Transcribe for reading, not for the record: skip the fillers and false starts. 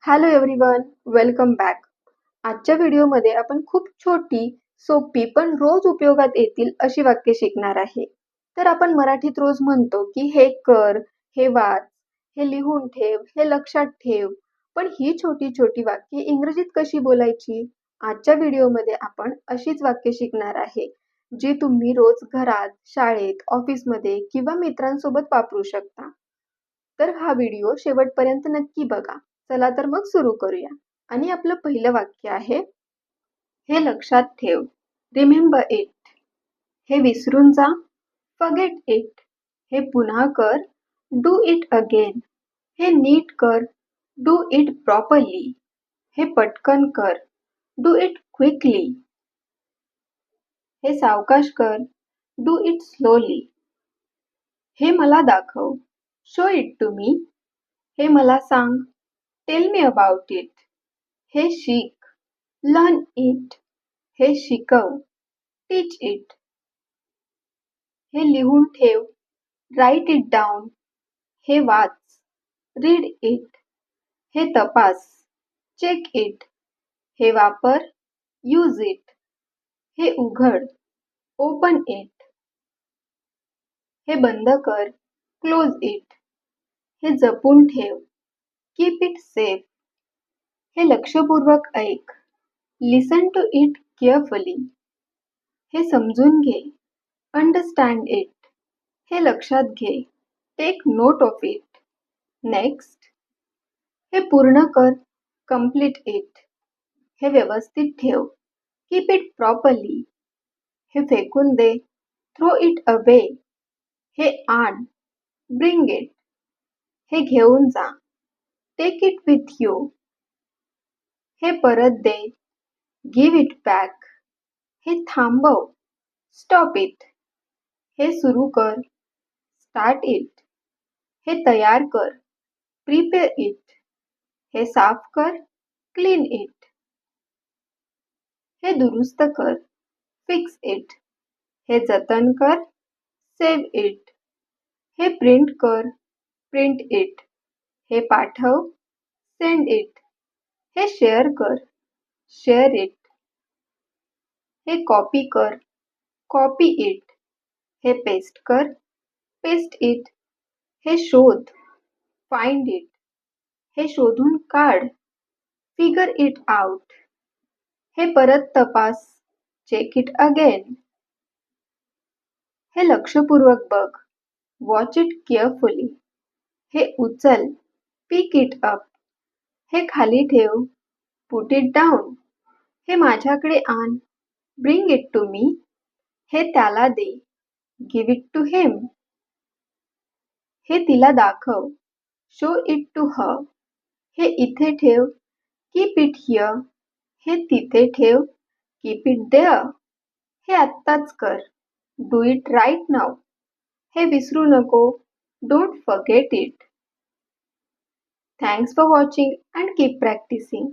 Hello everyone, welcome back. आजच्या व्हिडिओमध्ये आपण खूप छोटी, सोपी पण रोज उपयोगात येतील अशी वाक्य शिकणार आहे. तर आपण मराठीत रोज म्हणतो की हे कर, हे वाच, हे लिहून ठेव, हे लक्षात ठेव. पण ही छोटी छोटी वाक्ये इंग्रजीत कशी बोलायची? आजच्या व्हिडिओमध्ये आपण अशीच वाक्य शिकणार आहे, जी तुम्ही रोज घरात, शाळेत, ऑफिसमध्ये किंवा मित्रांसोबत वापरू शकता. तर हा व्हिडिओ शेवटपर्यंत नक्की बघा. चला तर मग सुरू करूया. आणि आपलं पहिलं वाक्य आहे, हे लक्षात ठेव. Remember it. हे विसरून जा. Forget it. हे पुन्हा कर. Do it again. हे नीट कर. Do it properly. हे पटकन कर. Do it quickly. हे सावकाश कर. Do it slowly. हे मला दाखव. Show it to me. हे मला सांग. Tell me about it. हे शिक. Learn it. हे शिकव. Teach it. हे लिहून ठेव. Write it down. हे वाच. Read it. हे तपास. Check it. हे वापर. Use it. हे उघड. Open it. हे बंद कर. Close it. हे जपून ठेव. Keep it safe. हे लक्षपूर्वक ऐक. Listen to it carefully. हे समजून घे. Understand it. हे लक्षात घे. Take note of it. Next. हे पूर्ण कर. Complete it. हे व्यवस्थित ठेव. Keep it properly. हे फेकून दे. Throw it away. हे आण. Bring it. हे घेऊन जा. Take it with you. हे परत दे. Give it back. हे थांबव. Stop it. हे सुरू कर. Start it. हे तयार कर. Prepare it. हे साफ कर. Clean it. हे दुरुस्त कर. Fix it. हे जतन कर. Save it. हे प्रिंट कर. Print it. हे पाठव. Send it. हे शेअर कर. Share it. हे कॉपी कर. Copy it. हे पेस्ट कर. Paste it. हे शोध. Find it. हे शोधून काढ. Figure it out. हे परत तपास. Check it again. हे लक्षपूर्वक बघ. Watch it carefully. हे उचल. Pick it up. हे खाली ठेव. Put it down. हे माझ्याकडे आण. Bring it to me. हे त्याला दे. Give it to him. हे तिला दाखव. Show it to her. हे इथे ठेव. Keep it here. हे तिथे ठेव. Keep it there. हे आत्ताच कर. Do it right now. हे विसरू नको. Don't forget it. Thanks for watching and keep practising.